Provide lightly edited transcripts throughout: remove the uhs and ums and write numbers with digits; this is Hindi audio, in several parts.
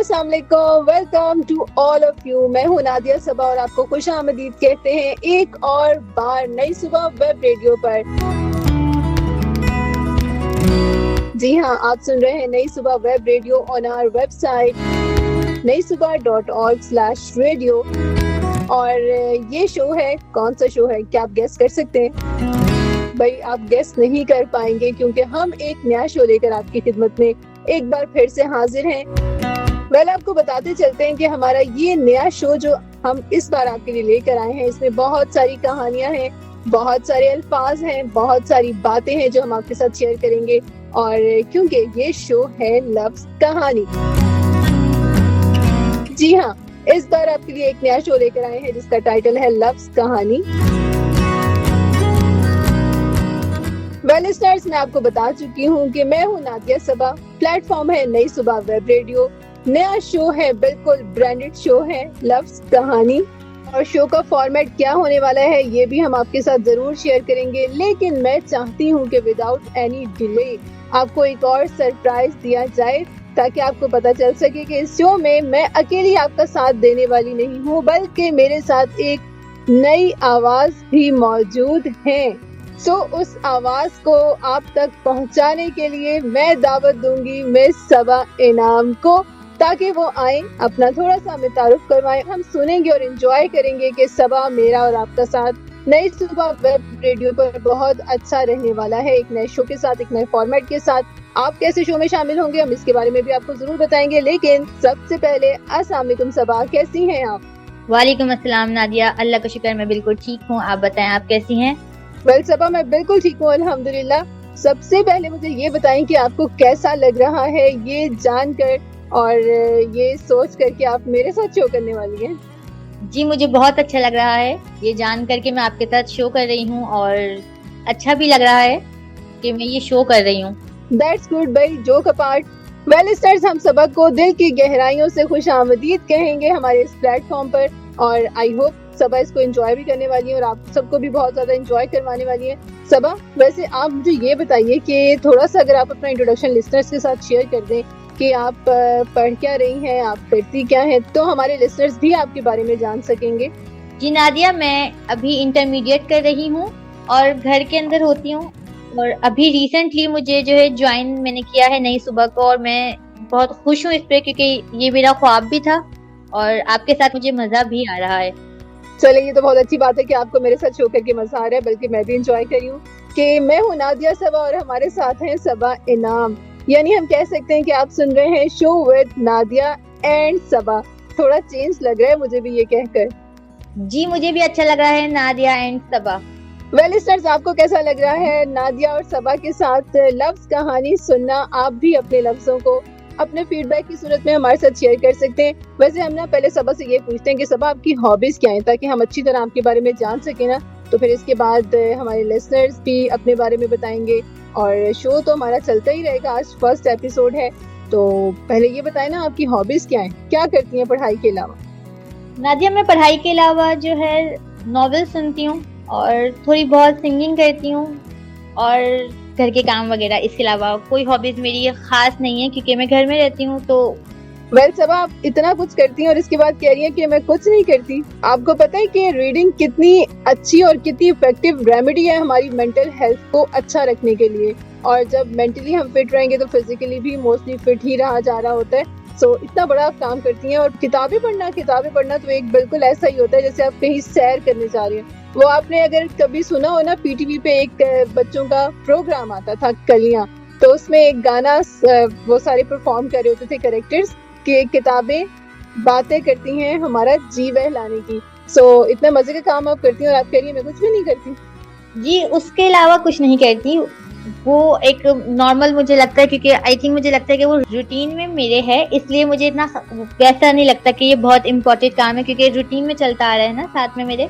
अस्सलाम वालेकुम, welcome to all of you. मैं हूँ नादिया सबा और आपको खुश आमदीद कहते हैं एक और बार नई सुबह वेब रेडियो पर। जी हाँ, आप सुन रहे हैं Nai Subah web radio on our website naisubah.org/radio। और ये शो है, कौन सा शो है क्या आप गेस कर सकते हैं? भाई आप गेस नहीं कर पाएंगे क्योंकि हम एक नया शो लेकर आपकी खिदमत में एक बार फिर से हाजिर हैं। आपको बताते चलते हैं कि हमारा ये नया शो जो हम इस बार आपके लिए लेकर आए हैं, इसमें बहुत सारी कहानियां हैं, बहुत सारे अल्फाज हैं, बहुत सारी बातें हैं जो हम आपके साथ शेयर करेंगे। और क्योंकि ये शो है लफ्ज कहानी। जी हाँ, इस बार आपके लिए एक नया शो लेकर आए हैं जिसका टाइटल है लफ्ज कहानी। लिसनर्स, मैं आपको बता चुकी हूँ कि मैं हूँ नादिया सबा। प्लेटफॉर्म है नई सुबह वेब रेडियो। नया शो है, बिल्कुल ब्रांडेड शो है लफ्ज कहानी। और शो का फॉर्मेट क्या होने वाला है ये भी हम आपके साथ जरूर शेयर करेंगे, लेकिन मैं चाहती हूँ कि विदाउट एनी डिले आपको एक और सरप्राइज दिया जाए ताकि आपको पता चल सके कि इस शो में मैं अकेली आपका साथ देने वाली नहीं हूँ, बल्कि मेरे साथ एक नई आवाज भी मौजूद है। उस आवाज को आप तक पहुंचाने के लिए मैं दावत दूंगी मिस सबा इनाम को, ताकि वो आए, अपना थोड़ा सा हमें तारुफ करवाएं। हम सुनेंगे और एंजॉय करेंगे कि सबा मेरा और आपका साथ नई सुबह वेब रेडियो पर बहुत अच्छा रहने वाला है, एक नए शो के साथ, एक नए फॉर्मेट के साथ। आप कैसे शो में शामिल होंगे हम इसके बारे में भी आपको जरूर बताएंगे, लेकिन सबसे पहले अस्सलाम वालेकुम सबा, कैसी हैं आप? वालेकुम अस्सलाम नादिया, अल्लाह का शुक्र मैं बिल्कुल ठीक हूँ। आप बताएं आप कैसी हैं? सबा मैं बिल्कुल ठीक हूँ अल्हम्दुलिल्लाह। सबसे पहले मुझे ये बताएं कि आपको कैसा लग रहा है ये जानकर और ये सोच कर कि आप मेरे साथ शो करने वाली हैं। जी मुझे बहुत अच्छा लग रहा है ये जान कर के मैं आपके साथ शो कर रही हूँ, और अच्छा भी लग रहा है कि मैं ये शो कर रही हूँ। That's good भाई, जोक अपार्ट। लिसनर्स, हम सबक को दिल की गहराइयों से खुश आमदीद कहेंगे हमारे इस प्लेटफॉर्म पर, और आई होप सबा इसको एंजॉय भी करने वाली है और आप सबको भी बहुत ज्यादा एंजॉय करवाने वाली है। सबा, वैसे आप मुझे ये बताइए कि थोड़ा सा अगर आप अपना इंट्रोडक्शन लिसनर्स के साथ शेयर कर दें कि आप पढ़ क्या रही हैं, आप करती क्या हैं, तो हमारे लिसनर्स भी आपके बारे में जान सकेंगे। जी नादिया, मैं अभी इंटरमीडिएट कर रही हूँ और घर के अंदर होती हूँ, और अभी रिसेंटली मुझे जो है ज्वाइन मैंने किया है नई सुबह को, और मैं बहुत खुश हूँ इस पे क्योंकि ये मेरा ख्वाब भी था और आपके साथ मुझे मजा भी आ रहा है। चलिए, ये तो बहुत अच्छी बात है कि आपको मेरे साथ शो करके मजा आ रहा है, बल्कि मैं भी एंजॉय कर रही हूँ कि मैं हूँ नादिया सबा और हमारे साथ हैं सबा इनाम। यानी हम कह सकते हैं कि आप सुन रहे हैं शो विद नादिया एंड सबा। थोड़ा चेंज लग रहा है मुझे भी ये कहकर। जी मुझे भी अच्छा लग रहा है नादिया एंड सबा। लिसनर्स, आपको कैसा लग रहा है नादिया और सबा के साथ लफ्ज कहानी सुनना? आप भी अपने लफ्जों को अपने फीडबैक की सूरत में हमारे साथ शेयर कर सकते हैं। वैसे हम ना पहले सबा से ये पूछते हैं कि सबा आपकी हॉबीज क्या हैं, ताकि हम अच्छी तरह आपके बारे में जान सके ना। तो फिर इसके बाद हमारे लिसनर्स भी अपने बारे में बताएंगे और शो तो हमारा चलता ही रहेगा। आज फर्स्ट एपिसोड है, तो पहले ये बताएं ना आपकी हॉबीज क्या हैं, क्या करती हैं पढ़ाई के अलावा? नादिया, मैं पढ़ाई के अलावा जो है नॉवेल सुनती हूँ और थोड़ी बहुत सिंगिंग करती हूँ और घर के काम वगैरह। इसके अलावा कोई हॉबीज मेरी खास नहीं है क्योंकि मैं घर में रहती हूँ। तो सबा, आप इतना कुछ करती हैं और इसके बाद कह रही हैं कि मैं कुछ नहीं करती। आपको पता है कि रीडिंग कितनी अच्छी और कितनी इफेक्टिव रेमेडी है हमारी मेंटल हेल्थ को अच्छा रखने के लिए, और जब मेंटली हम फिट रहेंगे तो फिजिकली भी मोस्टली फिट ही रहा जा रहा होता है। इतना बड़ा आप काम करती हैं। और किताबें पढ़ना तो एक बिल्कुल ऐसा ही होता है जैसे आप कहीं सैर करने जा रही हैं। वो आपने अगर कभी सुना हो ना, पीटीवी पे एक बच्चों का प्रोग्राम आता था कलियां, तो उसमें एक गाना वो सारे परफॉर्म कर रहे होते थे कैरेक्टर्स कि किताबें बातें करती हैं हमारा जी बहलाने की। इतना मजे का काम आप करती हैं और आप कह रही हैं मैं कुछ भी नहीं करती। जी उसके अलावा कुछ नहीं करती, वो एक नॉर्मल मुझे लगता है, क्योंकि आई थिंक मुझे लगता है कि वो रूटीन में मेरे है, इसलिए मुझे इतना वैसा नहीं लगता कि ये बहुत इम्पोर्टेंट काम है, क्योंकि रूटीन में चलता आ रहा है ना साथ में मेरे,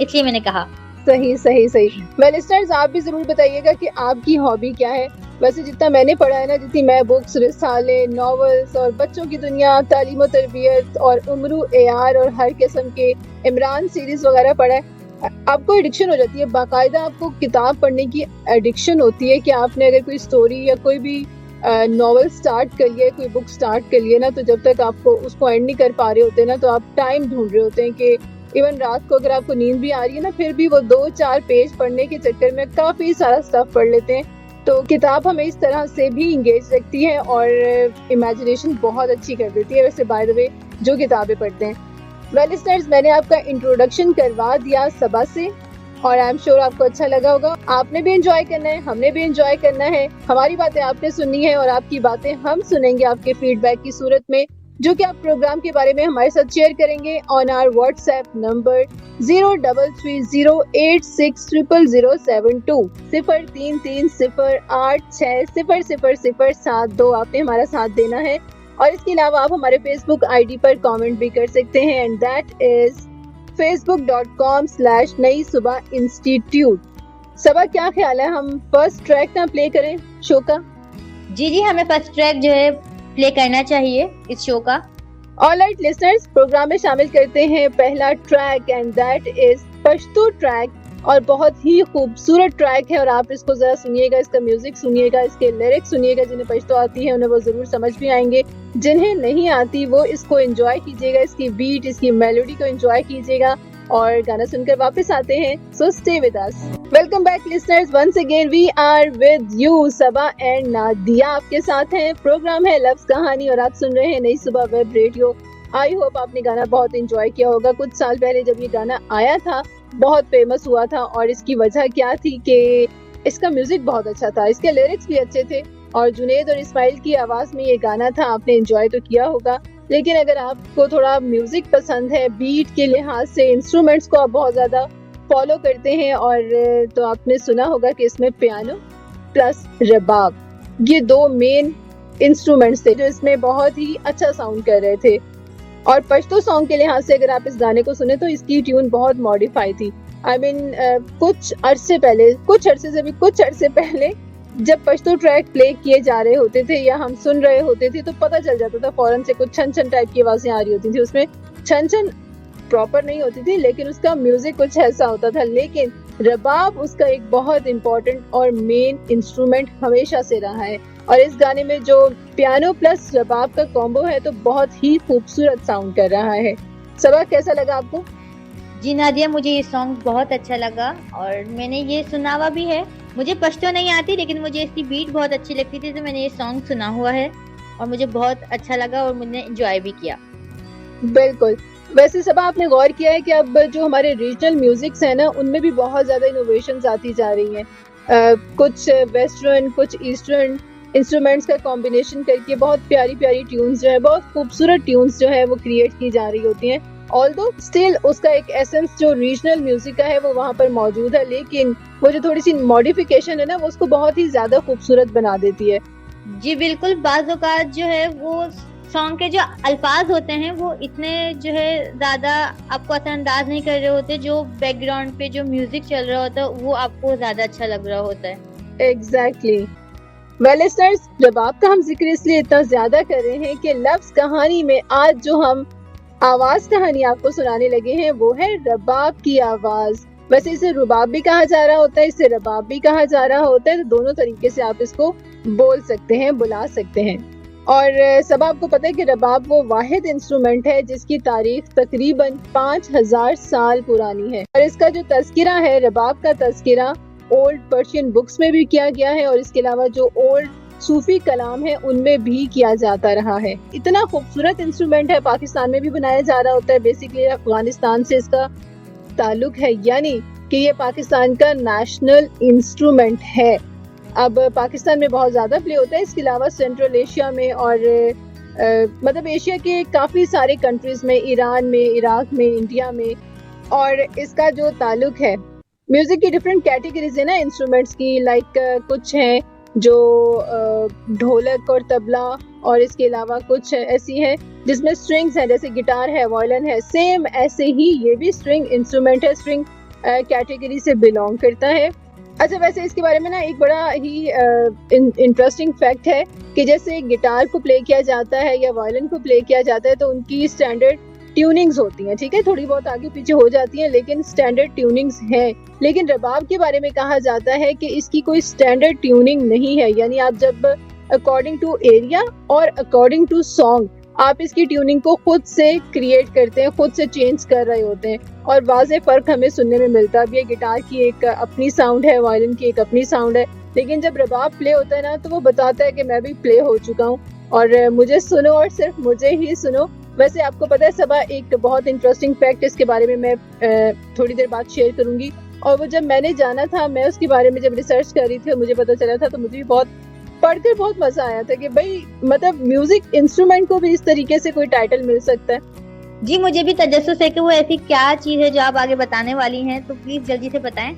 इसलिए मैंने कहा। सही। लिसनर्स, आप भी जरूर बताइएगा कि आपकी हॉबी क्या है। वैसे जितना मैंने पढ़ा है ना, जितनी मैं बुक्स, रिसाले, नॉवेल्स और बच्चों की दुनिया, तालीम और तरबियत और उम्रू एआर और हर किस्म के इमरान सीरीज वगैरह पढ़ा है। आपको एडिक्शन हो जाती है, बाकायदा आपको किताब पढ़ने की एडिक्शन होती है कि आपने अगर कोई स्टोरी या कोई भी नॉवल स्टार्ट कर लिया है, कोई बुक स्टार्ट कर लिया ना, तो जब तक आपको उसको एंड नहीं कर पा रहे होते ना, तो आप टाइम ढूंढ रहे होते हैं कि इवन रात को अगर आपको नींद भी आ रही है ना, फिर भी वो 2-4 पेज पढ़ने के चक्कर में काफी सारा स्टफ पढ़ लेते हैं। तो किताब हमें इस तरह से भी इंगेज रखती है और इमेजिनेशन बहुत अच्छी कर देती है वैसे बाय द वे जो किताबें पढ़ते हैं। वेल लिस्टनर्स, मैंने आपका इंट्रोडक्शन करवा दिया सबा से और आई एम श्योर आपको अच्छा लगा होगा। आपने भी एंजॉय करना है, हमने भी एंजॉय करना है, हमारी बातें आपने सुननी है और आपकी बातें हम सुनेंगे आपके फीडबैक की सूरत में, जो कि आप प्रोग्राम के बारे में हमारे साथ शेयर करेंगे ऑन आवर व्हाट्सएप नंबर 0330860072 0330860072। आपने हमारा साथ देना है और इसके अलावा आप हमारे फेसबुक आईडी पर कमेंट भी कर सकते हैं एंड दैट इज facebook.com/नई सुबह इंस्टीट्यूट। सबा, क्या ख्याल है, हम फर्स्ट ट्रैक ना प्ले करें शो का? जी, हमें फर्स्ट ट्रैक जो है प्ले करना चाहिए इस शो का। ऑलराइट लिसनर्स, प्रोग्राम में शामिल करते हैं पहला track and that is Pashto track और बहुत ही खूबसूरत ट्रैक है और आप इसको जरा सुनिएगा, इसका म्यूजिक सुनिएगा, इसके लिरिक्स सुनिएगा। जिन्हें पश्तो आती है उन्हें वो जरूर समझ भी आएंगे, जिन्हें नहीं आती वो इसको एंजॉय कीजिएगा, इसकी बीट, इसकी मेलोडी को एंजॉय कीजिएगा और गाना सुनकर वापस आते हैं। So stay with us. Welcome back listeners, once again we are with you Saba and Nadia आपके साथ हैं। प्रोग्राम है लफ्ज कहानी और आप सुन रहे हैं Nai Subah web radio. I hope आपने गाना बहुत एंजॉय किया होगा। कुछ साल पहले जब ये गाना आया था बहुत फेमस हुआ था और इसकी वजह क्या थी कि इसका म्यूजिक बहुत अच्छा था, इसके लिरिक्स भी अच्छे थे और जुनैद और इस्माइल की आवाज में ये गाना था। आपने एंजॉय तो किया होगा, लेकिन अगर आपको थोड़ा म्यूजिक पसंद है, बीट के लिहाज से इंस्ट्रूमेंट्स को आप बहुत ज्यादा फॉलो करते हैं और तो आपने सुना होगा कि इसमें पियानो प्लस रबाब ये दो मेन इंस्ट्रूमेंट्स थे जो इसमें बहुत ही अच्छा साउंड कर रहे थे। और पश्तो सॉन्ग के लिहाज से अगर आप इस गाने को सुने तो इसकी ट्यून बहुत मॉडिफाई थी। आई मीन कुछ अरसे पहले जब पश्तो ट्रैक प्ले किए जा रहे होते थे या हम सुन रहे होते थे तो पता चल जाता था फौरन से कुछ छन छन टाइप की आवाजें आ रही होती थी। उसमें छन छन प्रॉपर नहीं होती थी लेकिन उसका म्यूजिक कुछ ऐसा होता था। लेकिन रबाब उसका एक बहुत इम्पोर्टेंट और मेन इंस्ट्रूमेंट हमेशा से रहा है और इस गाने में जो पियानो प्लस रबाब का कॉम्बो है तो बहुत ही खूबसूरत साउंड कर रहा है। सबा, कैसा लगा आपको? जी नादिया, मुझे ये सॉन्ग बहुत अच्छा लगा और मैंने ये सुना हुआ भी है। मुझे पश्तो नहीं आती लेकिन मुझे इसकी बीट बहुत अच्छी लगती थी तो मैंने ये सॉन्ग सुना हुआ है और मुझे बहुत अच्छा लगा और मैंने एंजॉय भी किया। बिल्कुल। वैसे सबा, आपने गौर किया है कि अब जो हमारे रीजनल म्यूजिक्स है ना उनमें भी बहुत ज्यादा इनोवेशंस आती जा रही हैं। कुछ वेस्टर्न कुछ ईस्टर्न इंस्ट्रूमेंट्स का कॉम्बिनेशन करके बहुत प्यारी प्यारी ट्यून्स जो है, बहुत खूबसूरत ट्यून्स जो है वो क्रिएट की जा रही होती हैं। ऑल्दो स्टिल उसका एक एसेंस जो रीजनल म्यूजिक का है वो वहाँ पर मौजूद है, लेकिन वो जो थोड़ी सी मॉडिफिकेशन है ना वो उसको बहुत ही ज्यादा खूबसूरत बना देती है। जी बिल्कुल, बाज़ औक़ात जो है वो सॉन्ग के जो अल्फाज होते हैं वो इतने जो है ज्यादा आपको असरअंदाज नहीं कर रहे होते, जो बैकग्राउंड पे जो म्यूजिक चल रहा होता है वो आपको ज्यादा अच्छा लग रहा होता है। एग्जैक्टली। वेल लिसनर्स, रबाब का हम जिक्र इसलिए इतना ज्यादा कर रहे हैं कि लफ्ज कहानी में आज जो हम आवाज कहानी आपको सुनाने लगे हैं वो है रबाब की आवाज। वैसे इसे रुबाब भी कहा जा रहा होता है, इसे रबाब भी कहा जा रहा होता है, तो दोनों तरीके से आप इसको बोल सकते हैं, बुला सकते हैं। और सब आपको पता है कि रबाब वो वाहिद इंस्ट्रूमेंट है जिसकी तारीख तकरीबन 5000 साल पुरानी है और इसका जो तज़किरा है, रबाब का तज़किरा ओल्ड पर्शियन बुक्स में भी किया गया है और इसके अलावा जो ओल्ड सूफी कलाम है उनमें भी किया जाता रहा है। इतना खूबसूरत इंस्ट्रूमेंट है, पाकिस्तान में भी बनाया जा रहा होता है। बेसिकली अफगानिस्तान से इसका ताल्लुक है, यानी कि ये पाकिस्तान का नेशनल इंस्ट्रूमेंट है। अब पाकिस्तान में बहुत ज़्यादा प्ले होता है, इसके अलावा सेंट्रल एशिया में और मतलब एशिया के काफ़ी सारे कंट्रीज़ में, ईरान में, इराक में, इंडिया में। और इसका जो ताल्लुक है म्यूज़िक की डिफरेंट कैटेगरीज है ना इंस्ट्रूमेंट्स की, लाइक कुछ हैं जो ढोलक और तबला और इसके अलावा कुछ ऐसी हैं जिसमें स्ट्रिंग्स हैं, जैसे गिटार है, वायलिन है। सेम ऐसे ही ये भी स्ट्रिंग इंस्ट्रूमेंट है, स्ट्रिंग कैटेगरी से बिलोंग करता है। अच्छा, वैसे इसके बारे में ना एक बड़ा ही इंटरेस्टिंग फैक्ट है कि जैसे गिटार को प्ले किया जाता है या वायलिन को प्ले किया जाता है तो उनकी स्टैंडर्ड ट्यूनिंग्स होती हैं, ठीक है, थोड़ी बहुत आगे पीछे हो जाती हैं लेकिन स्टैंडर्ड ट्यूनिंग्स हैं। लेकिन रबाब के बारे में कहा जाता है कि इसकी कोई स्टैंडर्ड ट्यूनिंग नहीं है, यानी आप जब अकॉर्डिंग टू एरिया और अकॉर्डिंग टू सॉन्ग आप इसकी ट्यूनिंग को खुद से क्रिएट करते हैं, खुद से चेंज कर रहे होते हैं और वाज़े फर्क हमें सुनने में मिलता भी है। गिटार की एक अपनी साउंड है, वायलिन की एक अपनी साउंड है, लेकिन जब रबाब प्ले होता है ना तो वो बताता है कि मैं भी प्ले हो चुका हूँ और मुझे सुनो और सिर्फ मुझे ही सुनो। वैसे आपको पता है सबा, एक बहुत इंटरेस्टिंग फैक्ट इसके बारे में मैं थोड़ी देर बाद शेयर करूंगी। और वो जब मैंने जाना था, मैं उसके बारे में जब रिसर्च कर रही थी और मुझे पता चला था तो मुझे भी बहुत पढ़कर बहुत मजा आया था कि भाई मतलब म्यूजिक इंस्ट्रूमेंट को भी इस तरीके से कोई टाइटल मिल सकता है। जी मुझे भी तजस्सुस है कि वो ऐसी क्या चीज है जो आप आगे बताने वाली हैं, तो प्लीज जल्दी से बताएं।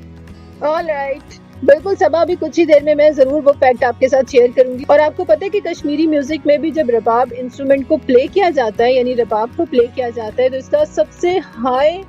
ऑलराइट, बिल्कुल सबा, अभी कुछ ही देर में मैं जरूर वो फैक्ट आपके साथ शेयर करूंगी। और आपको पता है कि कश्मीरी म्यूजिक में भी जब रबाब इंस्ट्रूमेंट को प्ले किया जाता है, यानी रबाब को प्ले किया जाता है, तो इसका सबसे हाई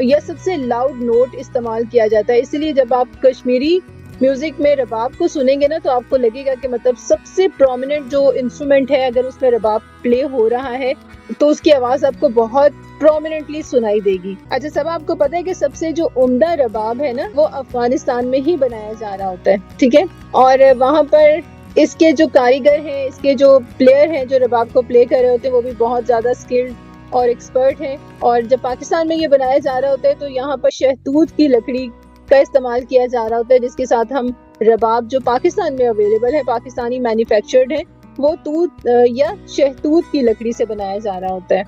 या सबसे लाउड नोट इस्तेमाल किया जाता है। इसलिए जब आप कश्मीरी म्यूजिक में रबाब को सुनेंगे ना तो आपको लगेगा कि मतलब सबसे प्रोमिनेंट जो इंस्ट्रूमेंट है, अगर उसमें रबाब प्ले हो रहा है तो उसकी आवाज आपको बहुत प्रोमिनेंटली सुनाई देगी। अच्छा सब, आपको पता है कि सबसे जो उम्दा रबाब है ना वो अफगानिस्तान में ही बनाया जा रहा होता है, ठीक है। और वहाँ पर इसके जो कारीगर हैं, इसके जो प्लेयर हैं जो रबाब को प्ले कर रहे होते हैं, वो भी बहुत ज्यादा स्किल्ड और एक्सपर्ट हैं। और जब पाकिस्तान में ये बनाया जा रहा होता है तो यहाँ पर शहतूत की लकड़ी का इस्तेमाल किया जा रहा होता है, जिसके साथ हम रबाब जो पाकिस्तान में अवेलेबल है, पाकिस्तानी मैन्युफैक्चर्ड है, वो तूत या शहतूत की लकड़ी से बनाया जा रहा होता है।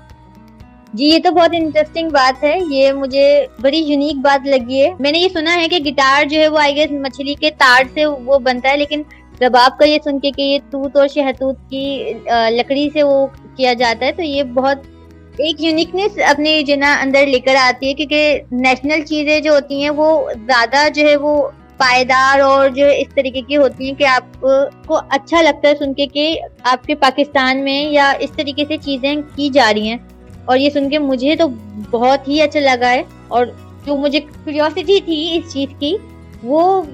जी ये तो बहुत इंटरेस्टिंग बात है, ये मुझे बड़ी यूनिक बात लगी है। मैंने ये सुना है कि गिटार जो है वो आई गेस मछली के तार से वो बनता है, लेकिन रबाब का ये सुन के कि ये तूत और शहतूत की लकड़ी से वो किया जाता है, तो ये बहुत एक यूनिकनेस अपने जो ना अंदर लेकर आती है, क्योंकि नेशनल चीजें जो होती हैं वो ज्यादा जो है वो पायदार और जो है इस तरीके की होती हैं कि आपको अच्छा लगता है सुन के कि आपके पाकिस्तान में या इस तरीके से चीजें की जा रही हैं। और ये सुन के मुझे तो बहुत ही अच्छा लगा है, और जो मुझे क्यूरियोसिटी थी इस चीज की वो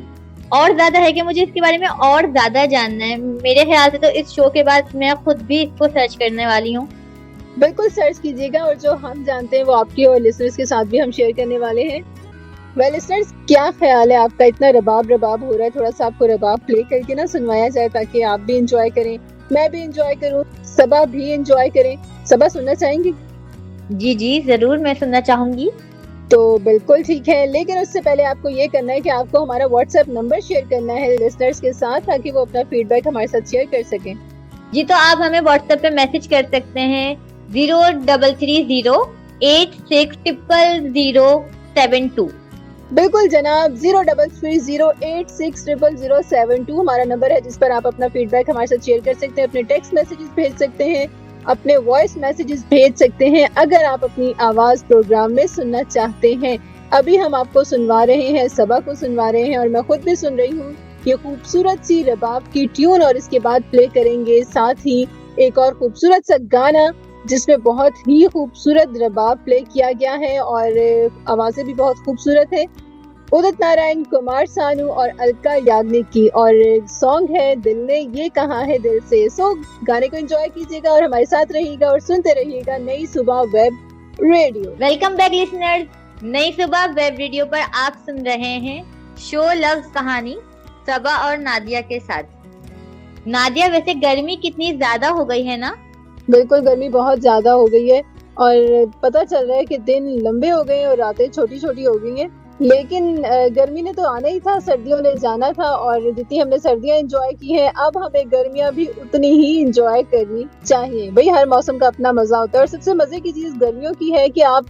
और ज्यादा है कि मुझे इसके बारे में और ज्यादा जानना है। मेरे ख्याल से तो इस शो के बाद मैं खुद भी इसको सर्च करने वाली हूँ। बिल्कुल सर्च कीजिएगा, और जो हम जानते हैं वो आपके और लिसनर्स के साथ भी हम शेयर करने वाले हैं। वेल लिसनर्स, क्या ख्याल है आपका? इतना रबाब रबाब हो रहा है, थोड़ा सा आपको रबाब प्ले करके ना सुनवाया जाए ताकि आप भी इंजॉय करें, मैं भी इंजॉय करूं, सबा भी इंजॉय करें। सबा सुनना चाहेंगी? जी जी जरूर, मैं सुनना चाहूंगी। तो बिल्कुल ठीक है, लेकिन उससे पहले आपको ये करना है कि आपको हमारा व्हाट्सएप नंबर शेयर करना है लिसनर्स के साथ, ताकि वो अपना फीडबैक हमारे साथ शेयर कर सकें। जी तो आप हमें व्हाट्सएप पे मैसेज कर सकते हैं 0330860072। बिल्कुल जनाब, 0330860072 हमारा नंबर है, जिस पर आप अपना फीडबैक हमारे साथ शेयर कर सकते हैं, अपने टेक्स्ट मैसेजेस भेज सकते हैं, अपने वॉइस मैसेजेस भेज सकते हैं, अगर आप अपनी आवाज प्रोग्राम में सुनना चाहते हैं। अभी हम आपको सुनवा रहे हैं, सबा को सुनवा रहे हैं, और मैं खुद भी सुन रही हूँ ये खूबसूरत सी रबाब की ट्यून, और इसके बाद प्ले करेंगे साथ ही एक और खूबसूरत सा गाना जिसमें बहुत ही खूबसूरत रबाब प्ले किया गया है और आवाजें भी बहुत खूबसूरत है। उदित नारायण, कुमार सानू और अलका याग्निक की, और सॉन्ग है दिल ने ये कहा है दिल से। सो गाने को एंजॉय कीजिएगा और हमारे साथ रहिएगा और सुनते रहिएगा नई Subah web radio. Welcome back listeners, नई सुबह वेब रेडियो पर आप सुन रहे हैं शो लव्स कहानी सबा और नादिया के साथ। नादिया, वैसे गर्मी कितनी ज्यादा हो गई है ना? बिल्कुल, गर्मी बहुत ज्यादा हो गई है और पता चल रहा है कि दिन लंबे हो गए और रातें छोटी छोटी हो गई हैं। लेकिन गर्मी ने तो आना ही था, सर्दियों ने जाना था, और जितनी हमने सर्दियां एंजॉय की हैं, अब हमें गर्मियां भी उतनी ही एंजॉय करनी चाहिए। भाई हर मौसम का अपना मजा होता है, और सबसे मजे की चीज गर्मियों की है कि आप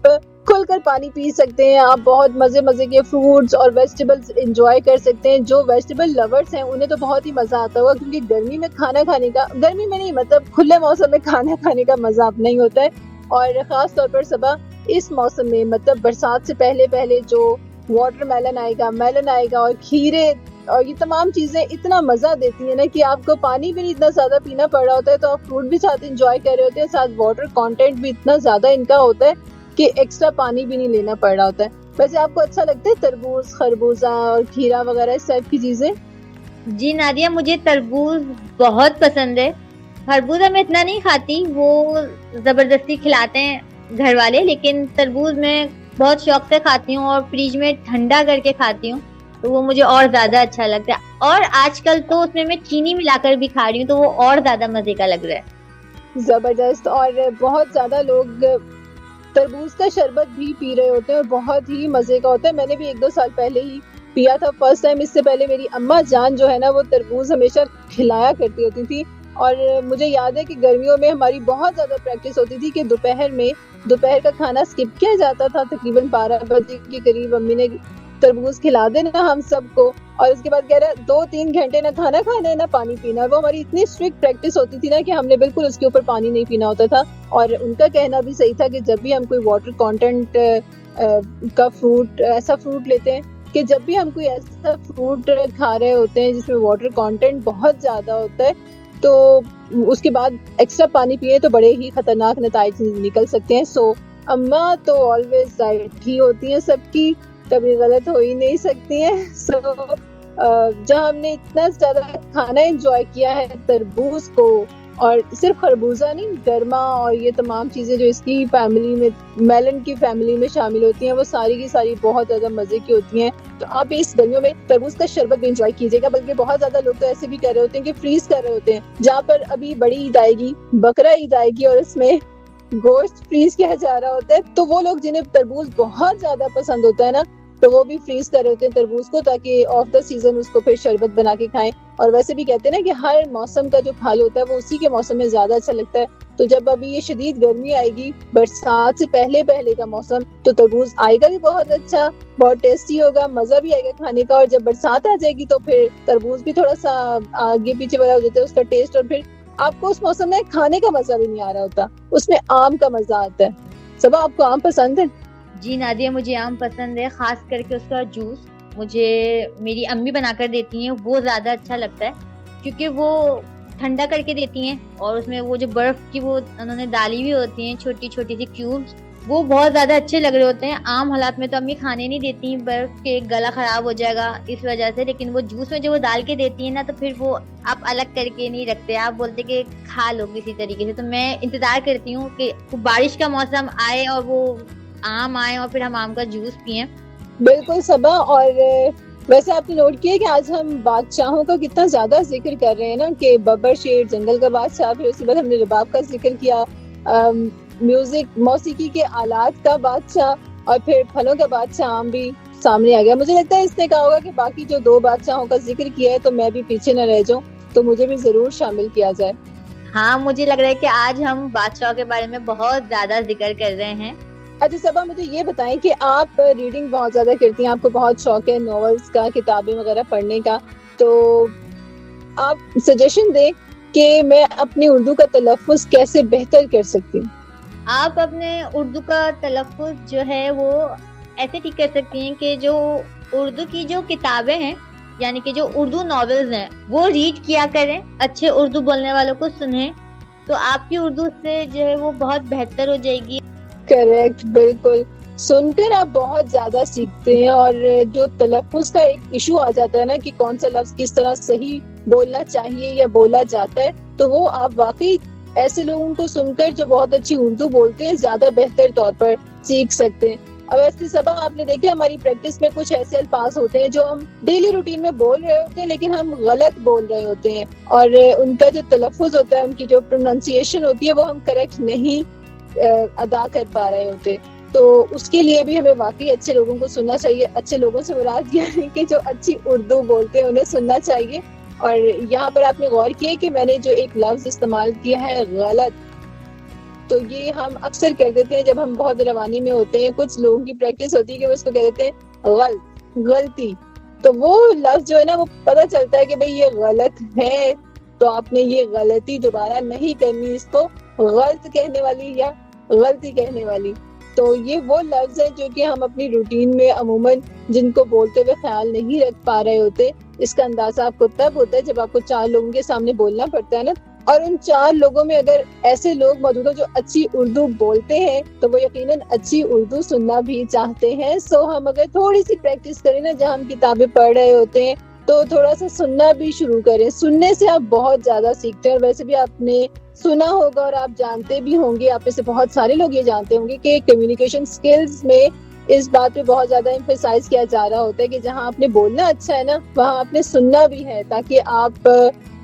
खुलकर पानी पी सकते हैं, आप बहुत मजे मजे के फ्रूट्स और वेजिटेबल्स एंजॉय कर सकते हैं। जो वेजिटेबल लवर्स हैं उन्हें तो बहुत ही मजा आता होगा, क्योंकि गर्मी में खाना खाने का, गर्मी में नहीं मतलब खुले मौसम में खाना खाने का मजा अपना ही होता है। और खास तौर पर सबा इस मौसम में, मतलब बरसात से पहले पहले जो वाटरमेलन आएगा, मेलन आएगा और खीरे और ये तमाम चीजें इतना मजा देती है ना कि आपको पानी भी नहीं इतना ज्यादा पीना पड़ रहा होता है, तो आप फ्रूट भी साथ एंजॉय कर रहे होते हैं, साथ वाटर कंटेंट भी इतना ज्यादा इनका होता है कि एक्स्ट्रा पानी भी नहीं लेना पड़ रहा होता है। वैसे आपको अच्छा लगता है तरबूज, खरबूजा और खीरा वगैरह इस टाइप की चीजें? जी नादिया, मुझे तरबूज बहुत पसंद है। खरबूजा मैं इतना नहीं खाती, वो जबरदस्ती खिलाते हैं घर वाले, लेकिन तरबूज मैं बहुत शौक से खाती हूँ और फ्रिज में ठंडा करके खाती हूँ। तो वो मुझे और ज्यादा अच्छा लगता है। और आजकल तो उसमें मैं चीनी मिलाकर भी खा रही हूँ, तो वो और ज्यादा मजे का लग रहा है। जबरदस्त। और बहुत ज्यादा लोग तरबूज का शरबत भी पी रहे होते हैं और बहुत ही मजे का होता है। मैंने भी 1-2 साल पहले ही पिया था फर्स्ट टाइम। इससे पहले मेरी अम्मा जान जो है ना, वो तरबूज हमेशा खिलाया करती होती थी। और मुझे याद है कि गर्मियों में हमारी बहुत ज्यादा प्रैक्टिस होती थी कि दोपहर का खाना स्किप किया जाता था। तकरीबन 12 बजे के करीब अम्मी ने तरबूज खिला देना हम सबको, और उसके बाद कह रहा 2-3 घंटे ना खाना खाना है ना पानी पीना। वो हमारी इतनी स्ट्रिक्ट प्रैक्टिस होती थी ना कि हमने बिल्कुल उसके ऊपर पानी नहीं पीना होता था। और उनका कहना भी सही था कि जब भी हम कोई वाटर कंटेंट का फ्रूट, ऐसा फ्रूट लेते हैं कि जब भी हम कोई ऐसा फ्रूट खा रहे होते हैं जिसमें वाटर कंटेंट बहुत ज्यादा होता है, तो उसके बाद एक्स्ट्रा पानी पिए तो बड़े ही खतरनाक नतीजे निकल सकते हैं। सो अम्मा तो ऑलवेज राइट ही होती हैं सबकी, कभी गलत हो ही नहीं सकती हैं। सो जहाँ हमने इतना ज्यादा खाना एंजॉय किया है तरबूज को, और सिर्फ खरबूजा नहीं, गर्मा और ये तमाम चीजें जो इसकी फैमिली में, मेलन की फैमिली में शामिल होती हैं, वो सारी की सारी बहुत ज्यादा मजे की होती हैं। तो आप इस गर्मियों में तरबूज का शरबत भी एंजॉय कीजिएगा। बल्कि बहुत ज्यादा लोग तो ऐसे भी कर रहे होते हैं कि फ्रीज कर रहे होते हैं, जहाँ पर अभी बड़ी ईद आएगी, बकरा ईद आएगी और इसमें गोश्त फ्रीज किया जा रहा होता है, तो वो लोग जिन्हें तरबूज बहुत ज्यादा पसंद होता है ना, तो वो भी फ्रीज कर रहे होते हैं तरबूज को, ताकि ऑफ द सीजन उसको फिर शरबत बना के खाएं। और वैसे भी कहते हैं ना कि हर मौसम का जो फल होता है वो उसी के मौसम में ज्यादा अच्छा लगता है। तो जब अभी ये शदीद गर्मी आएगी, बरसात से पहले पहले का मौसम, तो तरबूज आएगा भी बहुत अच्छा, बहुत टेस्टी होगा, मजा भी आएगा खाने का। और जब बरसात आ जाएगी तो फिर तरबूज भी थोड़ा सा आगे पीछे वाला हो जाता है उसका टेस्ट, और फिर आपको उस मौसम में खाने का मजा भी नहीं आ रहा होता, उसमें आम का मजा आता है। सबा, आपको आम पसंद है? जी नादिया, मुझे आम पसंद है, खास करके उसका जूस मुझे मेरी अम्मी बनाकर देती हैं, वो ज्यादा अच्छा लगता है, क्योंकि वो ठंडा करके देती हैं और उसमें वो जो बर्फ की वो उन्होंने डाली हुई होती हैं छोटी छोटी सी क्यूब्स, वो बहुत ज्यादा अच्छे लग रहे होते हैं। आम हालात में तो अम्मी खाने नहीं देती, बर्फ के गला खराब हो जाएगा इस वजह से, लेकिन वो जूस में जो वो डाल के देती है ना, तो फिर वो आप अलग करके नहीं रखते, आप बोलते कि खा लो किसी तरीके से। तो मैं इंतजार करती हूँ कि बारिश का मौसम आए और वो आम आए और फिर हम आम का जूस पिए। बिल्कुल सबा। और वैसे आपने नोट किया कि आज हम बादशाहों का कितना ज्यादा जिक्र कर रहे हैं ना, कि बब्बर शेर जंगल का बादशाह, फिर उसके बाद हमने रबाब का जिक्र किया, म्यूजिक मौसीकी के आलात का बादशाह, और फिर फलों का बादशाह आम भी सामने आ गया। मुझे लगता है इसने कहा होगा कि बाकी जो 2 बादशाहों का जिक्र किया है तो मैं भी पीछे न रह जाऊं, तो मुझे भी जरूर शामिल किया जाए। हाँ, मुझे लग रहा है कि आज हम बादशाह के बारे में बहुत ज्यादा जिक्र कर रहे हैं। अच्छा सबा, मुझे ये बताएं कि आप रीडिंग बहुत ज्यादा करती हैं, आपको बहुत शौक है नॉवेल्स का, किताबें वगैरह पढ़ने का, तो आप सजेशन दें कि मैं अपनी उर्दू का तलफ़्फ़ुज़ कैसे बेहतर कर सकती हूँ। आप अपने उर्दू का तलफ़्फ़ुज़ जो है वो ऐसे ठीक कर सकती हैं कि जो उर्दू की जो किताबें हैं, यानी कि जो उर्दू नॉवेल्स हैं, वो रीड किया करें, अच्छे उर्दू बोलने वालों को सुनें, तो आपकी उर्दू से जो है वो बहुत बेहतर हो जाएगी। करेक्ट, बिल्कुल। सुनकर आप बहुत ज्यादा सीखते हैं, और जो तलफ़्फ़ुज़ का एक इशू आ जाता है ना कि कौन सा लफ्ज किस तरह सही बोलना चाहिए या बोला जाता है, तो वो आप वाकई ऐसे लोगों को सुनकर जो बहुत अच्छी उर्दू बोलते हैं ज्यादा बेहतर तौर पर सीख सकते हैं। अब ऐसे सबा, आपने देखे हमारी प्रैक्टिस में कुछ ऐसे अल्फाज होते हैं जो हम डेली रूटीन में बोल रहे होते हैं लेकिन हम गलत बोल रहे होते हैं, और उनका जो तलफ़्फ़ुज़ होता है, उनकी जो प्रोनाउंसिएशन होती है, वो हम करेक्ट नहीं अदा कर पा रहे होते। तो उसके लिए भी हमें वाकई अच्छे लोगों को सुनना चाहिए। अच्छे लोगों से मुराद यह है कि जो अच्छी उर्दू बोलते हैं उन्हें सुनना चाहिए। और यहाँ पर आपने गौर किया कि मैंने जो एक लफ्ज इस्तेमाल किया है गलत, तो ये हम अक्सर कह देते हैं जब हम बहुत रवानी में होते हैं। कुछ लोगों की प्रैक्टिस होती है कि वो इसको कह देते हैं गलती, तो वो लफ्ज जो है ना, वो पता चलता है कि भाई ये गलत है, तो आपने ये गलती दोबारा नहीं करनी, इसको गलत कहने वाली या गलती कहने वाली। तो ये वो लफ्ज है जो कि हम अपनी रूटीन में अमूमन जिनको बोलते हुए ख्याल नहीं रख पा रहे होते। इसका अंदाजा आपको तब होता है जब आपको 4 लोगों के सामने बोलना पड़ता है ना, और उन 4 लोगों में अगर ऐसे लोग मौजूद हो जो अच्छी उर्दू बोलते हैं, तो वो यकीनन अच्छी उर्दू सुनना भी चाहते हैं। सो हम अगर थोड़ी सी प्रैक्टिस करें ना, जहाँ हम किताबें पढ़ रहे होते हैं, तो थोड़ा सा सुनना भी शुरू करें। सुनने से आप बहुत ज्यादा सीखते हैं। और वैसे भी आपने सुना होगा और आप जानते भी होंगे, आप में से बहुत सारे लोग ये जानते होंगे कि कम्युनिकेशन स्किल्स में इस बात पे बहुत ज्यादा एम्फेसाइज किया जा रहा होता है कि जहाँ आपने बोलना अच्छा है ना, वहाँ आपने सुनना भी है, ताकि आप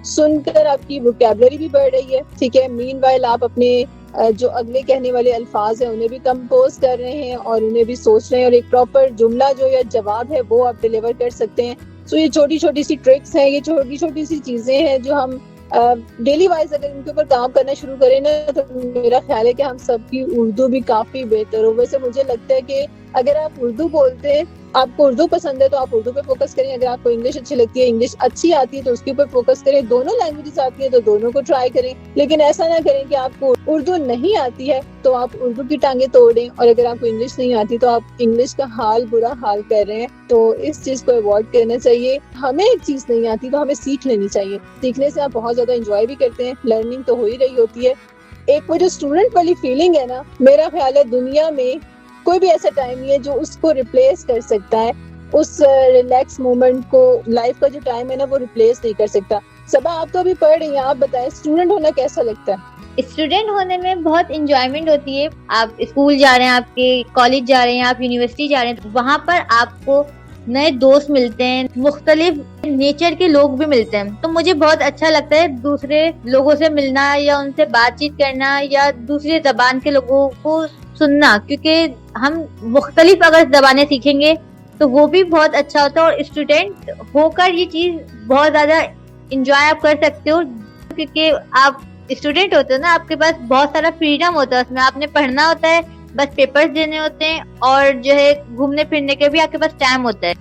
सुनकर आपकी वोकैबुलरी भी बढ़ रही है, ठीक है। मीनवाइल आप अपने जो अगले कहने वाले अल्फाज हैं उन्हें भी कंपोज कर रहे हैं और उन्हें भी सोच रहे हैं, और एक प्रॉपर जुमला जो या जवाब है वो आप डिलीवर कर सकते हैं। सो ये छोटी छोटी सी ट्रिक्स हैं, ये छोटी छोटी सी चीजें हैं जो हम डेली वाइज अगर इनके ऊपर काम करना शुरू करें ना, तो मेरा ख्याल है कि हम सबकी उर्दू भी काफी बेहतर हो। वैसे मुझे लगता है कि अगर आप उर्दू बोलते हैं, आपको उर्दू पसंद है तो आप उर्दू पे फोकस करें, अगर आपको इंग्लिश अच्छी लगती है, इंग्लिश अच्छी आती है तो उसके ऊपर फोकस करें, दोनों लैंग्वेजेस आती है तो दोनों को ट्राई करें। लेकिन ऐसा ना करें कि आपको उर्दू नहीं आती है तो आप उर्दू की टांगे तोड़ें, और अगर आपको इंग्लिश नहीं आती तो आप इंग्लिश का बुरा हाल कर रहे हैं। तो इस चीज को अवॉइड करना चाहिए। हमें एक चीज नहीं आती तो हमें सीख लेनी चाहिए, सीखने से आप बहुत ज्यादा एंजॉय भी करते हैं, लर्निंग तो हो ही रही होती है। एक वो जो स्टूडेंट वाली फीलिंग है ना, मेरा ख्याल है दुनिया में कोई भी ऐसा टाइम नहीं है जो उसको रिप्लेस कर सकता है। उस रिलैक्स मोमेंट को, लाइफ का जो टाइम है ना, वो रिप्लेस नहीं कर सकता। सबा, आप तो अभी पढ़ रही हैं, आप बताएं स्टूडेंट होना कैसा लगता है? स्टूडेंट होने में बहुत इंजॉयमेंट होती है। आप स्कूल जा रहे हैं, आपके कॉलेज जा रहे हैं, आप यूनिवर्सिटी जा रहे हैं, वहाँ पर आपको नए दोस्त मिलते हैं, मुख्तलिफ नेचर के लोग भी मिलते हैं। तो मुझे बहुत अच्छा लगता है दूसरे लोगों से मिलना या उनसे बातचीत करना या दूसरे जबान के लोगों को सुनना, क्योंकि हम मुख्तलिफ अगर जबानें सीखेंगे तो वो भी बहुत अच्छा होता है। और स्टूडेंट होकर ये चीज बहुत ज्यादा इंजॉय आप कर सकते हो, क्योंकि आप स्टूडेंट होते हो ना, आपके पास बहुत सारा फ्रीडम होता है, उसमें आपने पढ़ना होता है, बस पेपर्स देने होते हैं, और जो है घूमने फिरने के भी आपके पास टाइम होता है।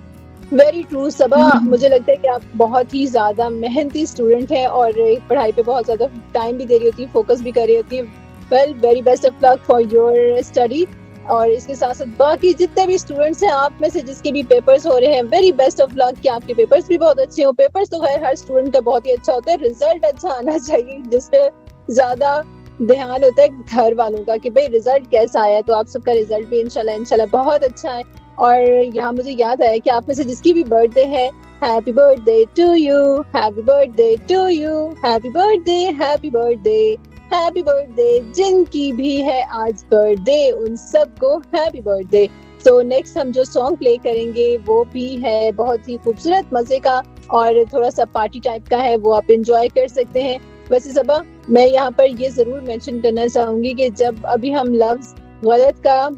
वेरी ट्रू सबा, मुझे लगता है कि आप बहुत ही ज्यादा मेहनती स्टूडेंट हैं और पढ़ाई पे बहुत ज्यादा टाइम भी दे रही होती है, फोकस भी कर रही होती है। Well, very best of luck for your study. और इसके साथ साथ बाकी जितने भी स्टूडेंट्स हैं, आप में से जिसके भी पेपर्स हो रहे हैं, वेरी बेस्ट ऑफ लक कि आपके पेपर्स भी बहुत अच्छे हो। पेपर्स तो खैर हर स्टूडेंट का बहुत ही अच्छा होता है, रिजल्ट अच्छा आना चाहिए, जिसपे ज्यादा ध्यान होता है घर वालों का कि भाई रिजल्ट कैसा आया। तो आप सबका रिजल्ट भी इंशाल्लाह बहुत अच्छा है। और यहाँ मुझे याद आया कि आप में से जिसकी भी बर्थडे है, happy birthday to you, happy birthday to you, happy birthday, happy birthday, happy birthday. जिनकी भी है आज बर्थडे, उन सबको हैप्पी बर्थडे। तो नेक्स्ट हम जो सॉन्ग प्ले करेंगे वो भी है बहुत ही खूबसूरत, मजे का और थोड़ा सा पार्टी टाइप का है, वो आप एंजॉय कर सकते हैं। वैसे सबा, मैं यहाँ पर ये जरूर मेंशन करना चाहूंगी कि जब अभी हम लफ्ज गलत का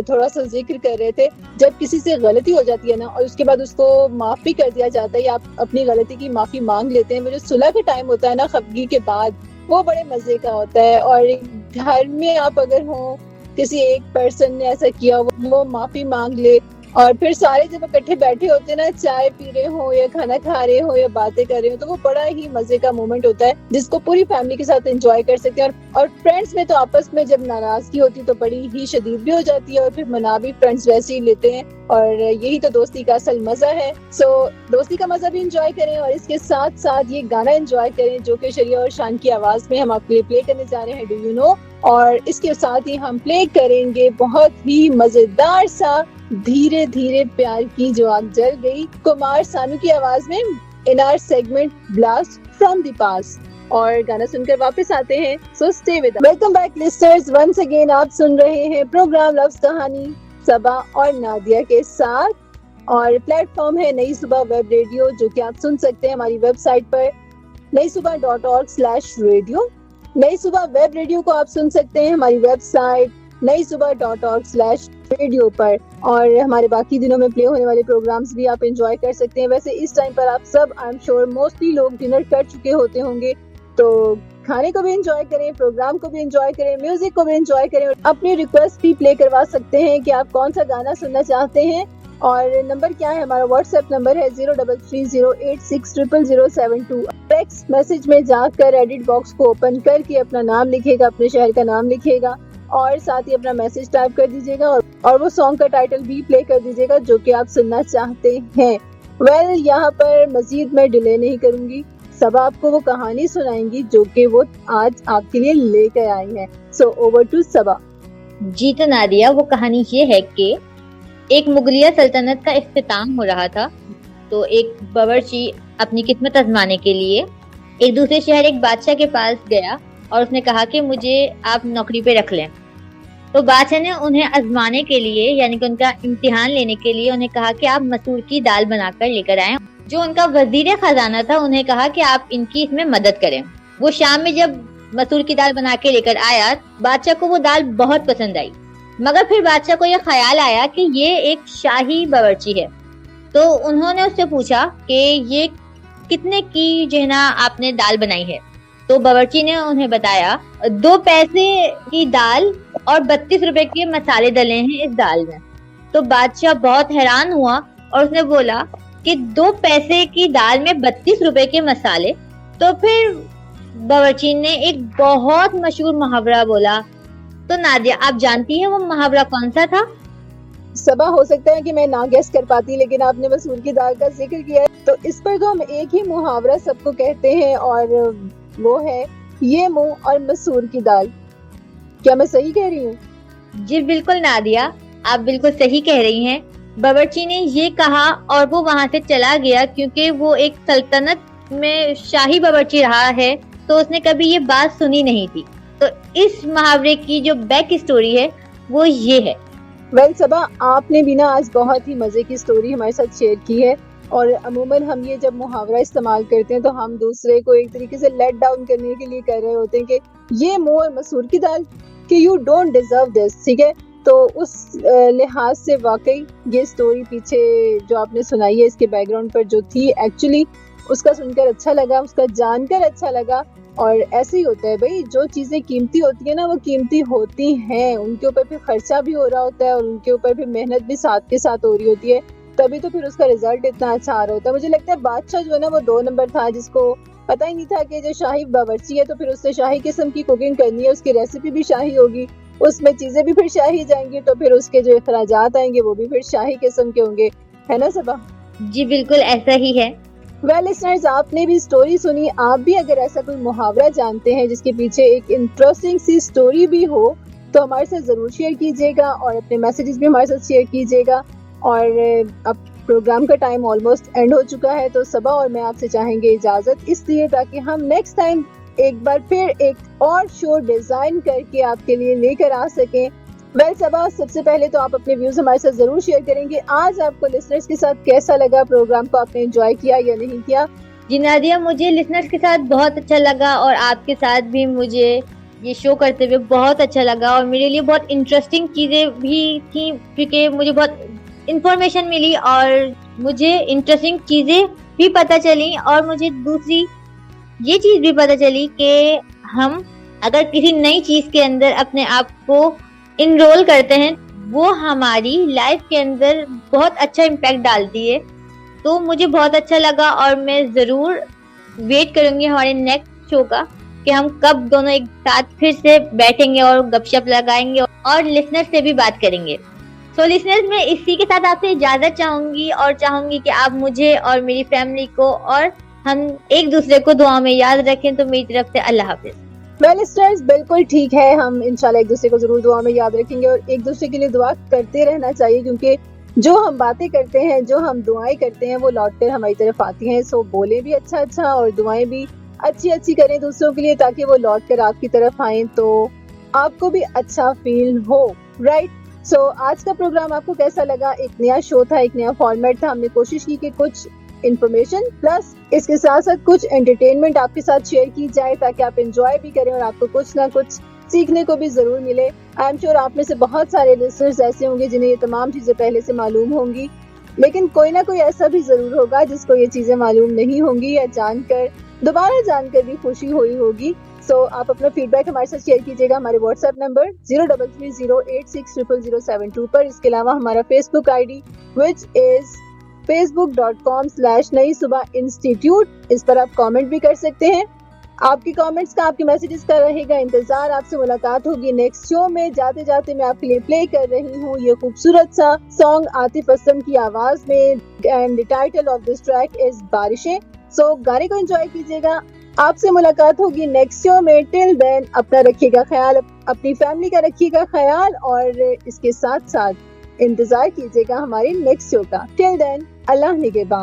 थोड़ा सा जिक्र कर रहे थे, जब किसी से गलती हो जाती है ना और उसके बाद उसको माफ भी कर दिया जाता है या आप अपनी गलती की माफी मांग लेते हैं, वो जो सुलह का टाइम होता है ना खफगी के बाद, वो बड़े मजे का होता है। और घर में आप अगर हो, किसी एक पर्सन ने ऐसा किया, वो माफी मांग ले, और फिर सारे जब इकट्ठे बैठे होते हैं ना, चाय पी रहे हो या खाना खा रहे हो या बातें कर रहे हो, तो वो बड़ा ही मजे का मोमेंट होता है जिसको पूरी फैमिली के साथ एंजॉय कर सकते हैं। और फ्रेंड्स में तो आपस में जब नाराजगी होती है तो बड़ी ही शदीद भी हो जाती है, और फिर मना भी फ्रेंड्स वैसे ही लेते हैं, और यही तो दोस्ती का असल मजा है। सो दोस्ती का मजा भी एंजॉय करें और इसके साथ साथ ये गाना एंजॉय करें जो कि शरिया और शान की आवाज में हम आपके लिए प्ले करने जा रहे हैं, डू यू नो। और इसके साथ ही हम प्ले करेंगे बहुत ही मजेदार सा धीरे धीरे प्यार की जो आग जल गई, कुमार सानू की आवाज में, in our segment blast from the past. और गाना सुनकर वापस आते हैं, so stay with us. Welcome back listeners, once again आप सुन रहे हैं प्रोग्राम लव्स कहानी सबा और नादिया के साथ, और प्लेटफॉर्म है नई सुबह वेब रेडियो, जो कि आप सुन सकते हैं हमारी वेबसाइट पर naisubah.org/radio। नई सुबह वेब रेडियो को आप सुन सकते हैं हमारी वेबसाइट naisubah.org/radio पर, और हमारे बाकी दिनों में प्ले होने वाले प्रोग्राम्स भी आप एंजॉय कर सकते हैं। वैसे इस टाइम पर आप सब, आई एम श्योर मोस्टली लोग डिनर कर चुके होते होंगे, तो खाने को भी एंजॉय करें, प्रोग्राम को भी एंजॉय करें, म्यूजिक को भी एंजॉय करें, और अपनी रिक्वेस्ट भी प्ले करवा सकते हैं कि आप कौन सा गाना सुनना चाहते हैं। और नंबर क्या है, हमारा व्हाट्सएप नंबर है 0330860072। टेक्स्ट मैसेज में जाकर एडिट बॉक्स को ओपन करके अपना नाम लिखेगा, अपने शहर का नाम लिखेगा, और साथ ही अपना मैसेज टाइप कर दीजिएगा, और वो सॉन्ग का टाइटल भी प्ले कर दीजिएगा जो कि आप सुनना चाहते हैं। वेल, यहाँ पर मजीद मैं डिले नहीं करूंगी, सब आपको वो कहानी सुनाएंगी जो कि वो आज आपके लिए लेकर आई है। सो ओवर टू सबा। जी तो नादिया, वो कहानी ये है कि एक मुगलिया सल्तनत का इख्तिताम हो रहा था, तो एक बावर्ची अपनी किस्मत आजमाने के लिए एक दूसरे शहर एक बादशाह के पास गया और उसने कहा कि मुझे आप नौकरी पे रख लें। तो बादशाह ने उन्हें आजमाने के लिए यानी कि उनका इम्तिहान लेने के लिए उन्हें कहा कि आप मसूर की दाल बनाकर लेकर आएं। जो उनका वजीर खजाना था उन्हें कहा कि आप इनकी इसमें मदद करें। वो शाम में जब मसूर की दाल बना के लेकर आया, बादशाह को वो दाल बहुत पसंद आई, मगर फिर बादशाह को यह ख्याल आया कि ये एक शाही बावर्ची है। तो उन्होंने उससे पूछा कि ये कितने की जो है ना आपने दाल बनाई है। तो बावर्ची ने उन्हें बताया 2 पैसे की दाल और 32 रुपए के मसाले डले हैं इस दाल में। तो बादशाह बहुत हैरान हुआ और उसने बोला कि 2 पैसे की दाल में 32 रुपए के मसाले। तो फिर बावर्ची ने एक बहुत मशहूर मुहावरा बोला। तो नादिया, आप जानती हैं वो मुहावरा कौन सा था? सबा, हो सकता है कि मैं ना गेस कर पाती, लेकिन आपने मसूर की दाल का जिक्र किया है तो इस पर तो हम एक ही मुहावरा सबको कहते हैं और वो है ये मुंह और मसूर की दाल। क्या मैं सही कह रही हूँ? जी बिल्कुल नादिया, आप बिल्कुल सही कह रही हैं। बावर्ची ने ये कहा और वो वहां से चला गया, क्योंकि वो एक सल्तनत में शाही बावर्ची रहा है तो उसने कभी ये बात सुनी नहीं थी। तो इस मुहावरे की जो बैक स्टोरी है वो ये है। वेल सबा, आपने भी ना आज बहुत ही मजे की स्टोरी हमारे साथ शेयर की है। और अमूमन हम ये जब मुहावरा इस्तेमाल करते हैं तो हम दूसरे को एक तरीके से लेट डाउन करने के लिए कर रहे होते हैं कि ये मुंह और मसूर की दाल, कि यू डोंट डिजर्व दिस, ठीक है। तो उस लिहाज से वाकई ये स्टोरी पीछे जो आपने सुनाई है इसके बैकग्राउंड पर जो थी, एक्चुअली उसका सुनकर अच्छा लगा, उसका जानकर अच्छा लगा। और ऐसे ही होता है भाई, जो चीजें कीमती होती है ना वो कीमती होती हैं, उनके ऊपर फिर खर्चा भी हो रहा होता है और उनके ऊपर फिर मेहनत भी साथ के साथ हो रही होती है, तभी तो फिर उसका रिजल्ट इतना अच्छा आ रहा होता है। मुझे लगता है बादशाह जो है ना वो 2 नंबर था, जिसको पता ही नहीं था कि जो शाही बावर्ची है तो फिर उससे शाही किस्म की कुकिंग करनी है, उसकी रेसिपी भी शाही होगी, उसमें चीजें भी फिर शाही जाएंगी, तो फिर उसके जो अखराजात आएंगे वो भी फिर शाही किस्म के होंगे, है ना सबा? जी बिल्कुल ऐसा ही है। वेल लिसनर्स, आपने भी स्टोरी सुनी। आप भी अगर ऐसा कोई मुहावरा जानते हैं जिसके पीछे एक इंटरेस्टिंग सी स्टोरी भी हो तो हमारे साथ जरूर शेयर कीजिएगा और अपने मैसेजेस भी हमारे साथ शेयर कीजिएगा। और अब प्रोग्राम का टाइम ऑलमोस्ट एंड हो चुका है, तो सबा और मैं आपसे चाहेंगे इजाजत, इसलिए ताकि हम नेक्स्ट टाइम एक बार फिर एक और शो डिजाइन करके आपके लिए लेकर आ सकें। वेल सबा, सबसे पहले तो आप अपने व्यूज हमारे साथ जरूर शेयर करेंगे। आज आपको लिसनर्स के साथ कैसा लगा प्रोग्राम को, आपने एंजॉय किया या नहीं किया? जी नादिया, मुझे लिसनर्स के साथ बहुत अच्छा लगा और आपके साथ भी मुझे ये शो करते हुए बहुत अच्छा लगा और मेरे लिए बहुत इंटरेस्टिंग चीजें भी थी, क्योंकि मुझे बहुत इंफॉर्मेशन मिली और मुझे इंटरेस्टिंग चीजें भी पता चली और मुझे दूसरी ये चीज भी पता चली कि हम अगर किसी नई चीज के अंदर अपने आप को इनरोल करते हैं वो हमारी लाइफ के अंदर बहुत अच्छा इम्पैक्ट डालती है। तो मुझे बहुत अच्छा लगा और मैं जरूर वेट करूंगी हमारे नेक्स्ट शो का कि हम कब दोनों एक साथ फिर से बैठेंगे और गपशप लगाएंगे और लिसनर से भी बात करेंगे। सो लिसनर्स, मैं इसी के साथ आपसे इजाजत चाहूंगी और चाहूंगी कि आप मुझे और मेरी फैमिली को और हम एक दूसरे को दुआ में याद रखें। तो मेरी तरफ से अल्लाह हाफिज। वेल लिसनर्स, बिल्कुल ठीक है, हम इंशाल्लाह एक दूसरे को जरूर दुआ में याद रखेंगे और एक दूसरे के लिए दुआ करते रहना चाहिए, क्योंकि जो हम बातें करते हैं, जो हम दुआएं करते हैं वो लौटकर हमारी तरफ आती हैं। सो बोले भी अच्छा अच्छा और दुआएं भी अच्छी अच्छी करें दूसरों के लिए, ताकि वो लौटकर आपकी तरफ आए तो आपको भी अच्छा फील हो, राइट? सो आज का प्रोग्राम आपको कैसा लगा? एक नया शो था, एक नया फॉर्मेट था। हमने कोशिश की कि कुछ इंफॉर्मेशन प्लस इसके साथ साथ कुछ एंटरटेनमेंट आपके साथ शेयर की जाए, ताकि आप एंजॉय भी करें और आपको कुछ ना कुछ सीखने को भी जरूर मिले। आई एम श्योर आप में से बहुत सारे लिसनर्स ऐसे होंगे जिन्हें ये तमाम चीजें पहले से मालूम होंगी, लेकिन कोई ना कोई ऐसा भी जरूर होगा जिसको ये चीजें मालूम नहीं होंगी या जानकर दोबारा जानकर भी खुशी हुई होगी। सो आप अपना फीडबैक हमारे साथ शेयर कीजिएगा हमारे व्हाट्सएप नंबर 0330860072 पर। इसके अलावा हमारा फेसबुक आईडी विच इज facebook.com/नई सुबह इंस्टीट्यूट, इस पर आप कमेंट भी कर सकते हैं। आपके कमेंट्स का, आपके मैसेजेस का रहेगा इंतजार। आपसे मुलाकात होगी नेक्स्ट शो में। जाते जाते मैं आपके लिए प्ले कर रही हूँ ये खूबसूरत सा सॉन्ग आतिफ असलम की आवाज में, and the title of this track is बारिशें। सो गाने को एंजॉय कीजिएगा। आपसे मुलाकात होगी नेक्स्ट शो में। टिल देन अपना रखिएगा ख्याल, अपनी फैमिली का रखिएगा ख्याल और इसके साथ साथ इंतजार कीजिएगा हमारे नेक्स्ट शो का। टिल देन अल्लाह निगहबान।